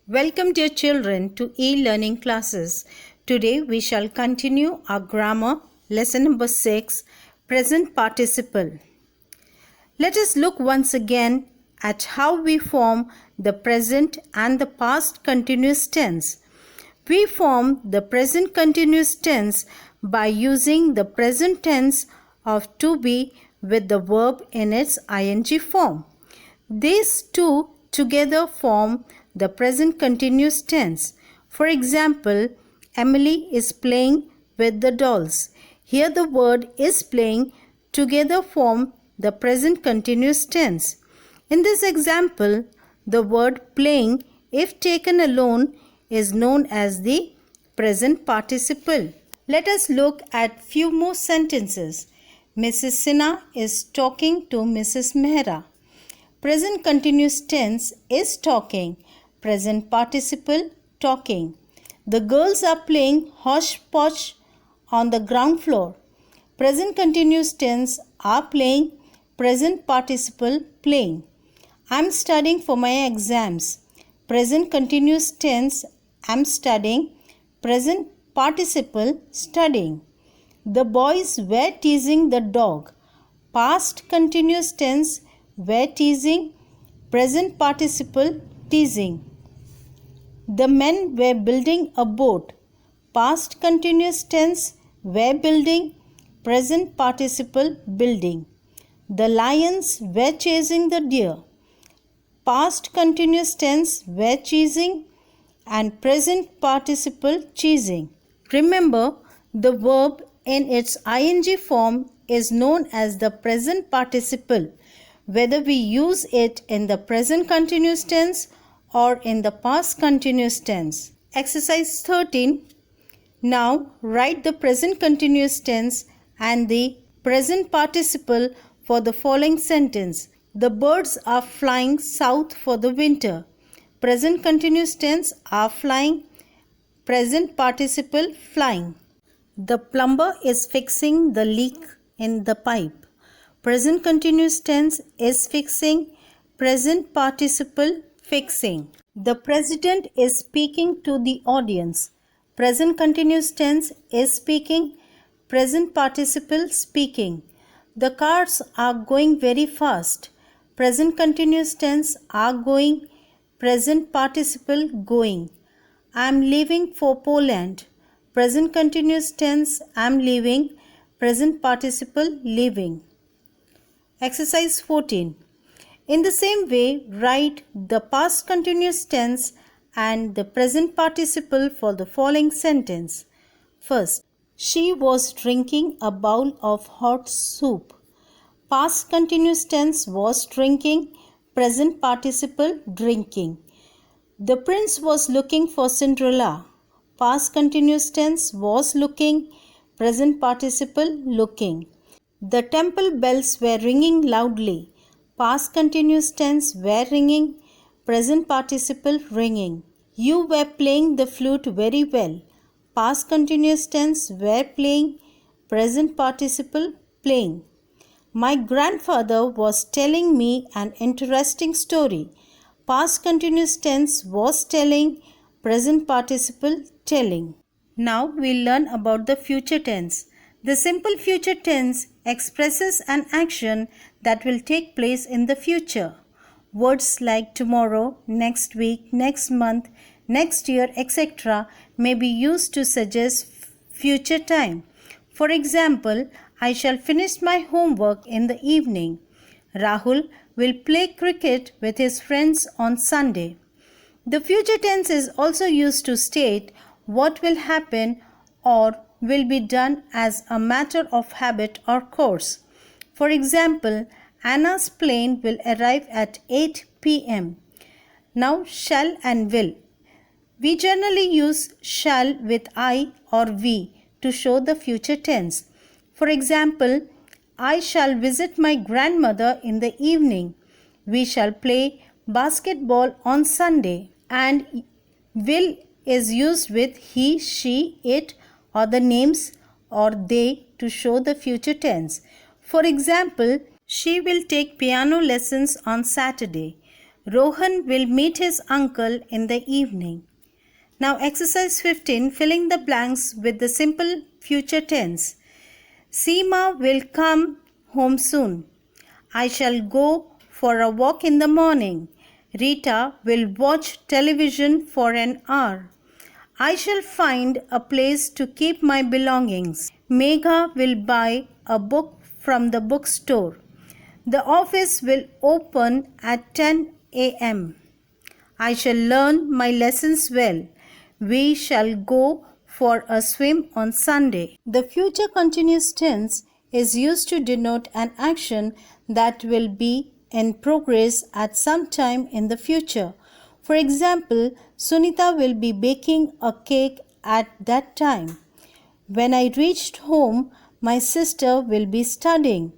Welcome, dear children, to e-learning classes. Today we shall continue our grammar lesson number 6, present participle. Let us look once again at how we form the present and the past continuous tense. We form the present continuous tense by using the present tense of to be with the verb in its ing form. These two together form the present continuous tense. For example, Emily is playing with the dolls. Here the word is playing together form the present continuous tense. In this example, the word playing, if taken alone, is known as the present participle. Let us look at few more sentences. Mrs. Sinha is talking to Mrs. Mehra. Present continuous tense is talking. Present participle talking. The girls are playing hodgepodge on the ground floor. Present continuous tense are playing. Present participle playing. I am studying for my exams. Present continuous tense am studying. Present participle studying. The boys were teasing the dog. Past continuous tense were teasing. Present participle teasing. The men were building a boat. Past continuous tense were building. Present participle building. The lions were chasing the deer. Past continuous tense were chasing and present participle chasing. Remember, the verb in its ing form is known as the present participle, whether we use it in the present continuous tense or in the past continuous tense. Exercise 13. Now write the present continuous tense and the present participle for the following sentence. The birds are flying south for the winter. Present continuous tense are flying. Present participle flying. The plumber is fixing the leak in the pipe. Present continuous tense is fixing. Present participle fixing. The president is speaking to the audience. Present continuous tense is speaking. Present participle speaking. The cars are going very fast. Present continuous tense are going. Present participle going. I am leaving for Poland. Present continuous tense am leaving. Present participle leaving. Exercise 14. In the same way, write the past continuous tense and the present participle for the following sentence. First, she was drinking a bowl of hot soup. Past continuous tense was drinking. Present participle drinking. The prince was looking for Cinderella. Past continuous tense was looking. Present participle looking. The temple bells were ringing loudly. Past continuous tense were ringing. Present participle ringing. You were playing the flute very well. Past continuous tense were playing. Present participle playing. My grandfather was telling me an interesting story. Past continuous tense was telling. Present participle telling. Now we'll learn about the future tense. The simple future tense expresses an action that will take place in the future. Words like tomorrow, next week, next month, next year, etc. may be used to suggest future time. For example, I shall finish my homework in the evening. Rahul will play cricket with his friends on Sunday. The future tense is also used to state what will happen or will be done as a matter of habit or course. For example, Anna's plane will arrive at 8 p.m. Now, shall and will. We generally use shall with I or we to show the future tense. For example, I shall visit my grandmother in the evening. We shall play basketball on Sunday. And will is used with he, she, it or the names or they to show the future tense. For example, she will take piano lessons on Saturday. Rohan will meet his uncle in the evening. Now exercise 15, filling the blanks with the simple future tense. Seema will come home soon. I shall go for a walk in the morning. Rita will watch television for an hour. I shall find a place to keep my belongings. Megha will buy a book from the bookstore. The office will open at 10 a.m. I shall learn my lessons well. We shall go for a swim on Sunday. The future continuous tense is used to denote an action that will be in progress at some time in the future. For example, Sunita will be baking a cake at that time. When I reached home, my sister will be studying.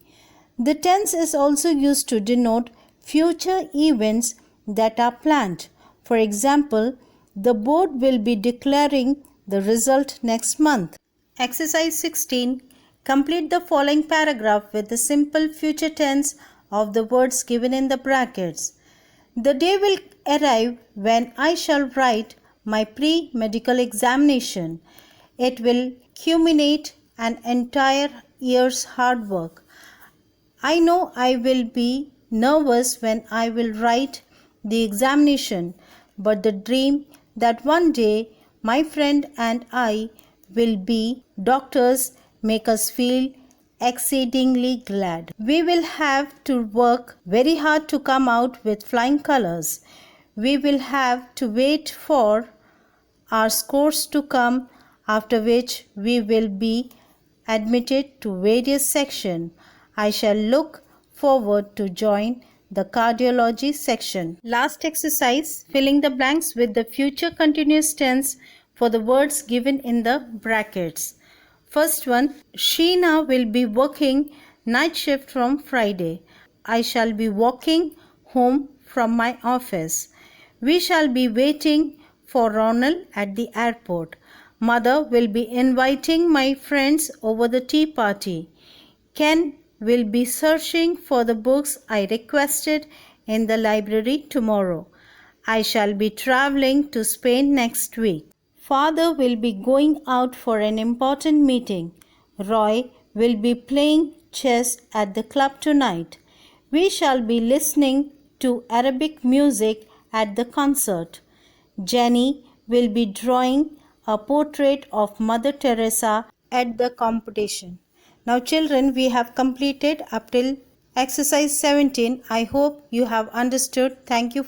The tense is also used to denote future events that are planned. For example, the board will be declaring the result next month. Exercise 16. Complete the following paragraph with the simple future tense of the words given in the brackets. The day will arrive when I shall write my pre-medical examination. It will culminate an entire year's hard work. I know I will be nervous when I will write the examination, but the dream that one day my friend and I will be doctors make us feel exceedingly glad. We will have to work very hard to come out with flying colors. We will have to wait for our scores to come, after which we will be admitted to various sections. I shall look forward to join the cardiology section. Last exercise, filling the blanks with the future continuous tense for the words given in the brackets. First one, Sheena will be working night shift from Friday. I shall be walking home from my office. We shall be waiting for Ronald at the airport. Mother will be inviting my friends over the tea party. Ken will be searching for the books I requested in the library tomorrow. I shall be traveling to Spain next week. Father will be going out for an important meeting. Roy will be playing chess at the club tonight. We shall be listening to Arabic music at the concert. Jenny will be drawing a portrait of Mother Teresa at the competition. Now children, we have completed up till exercise 17. I hope you have understood. Thank you.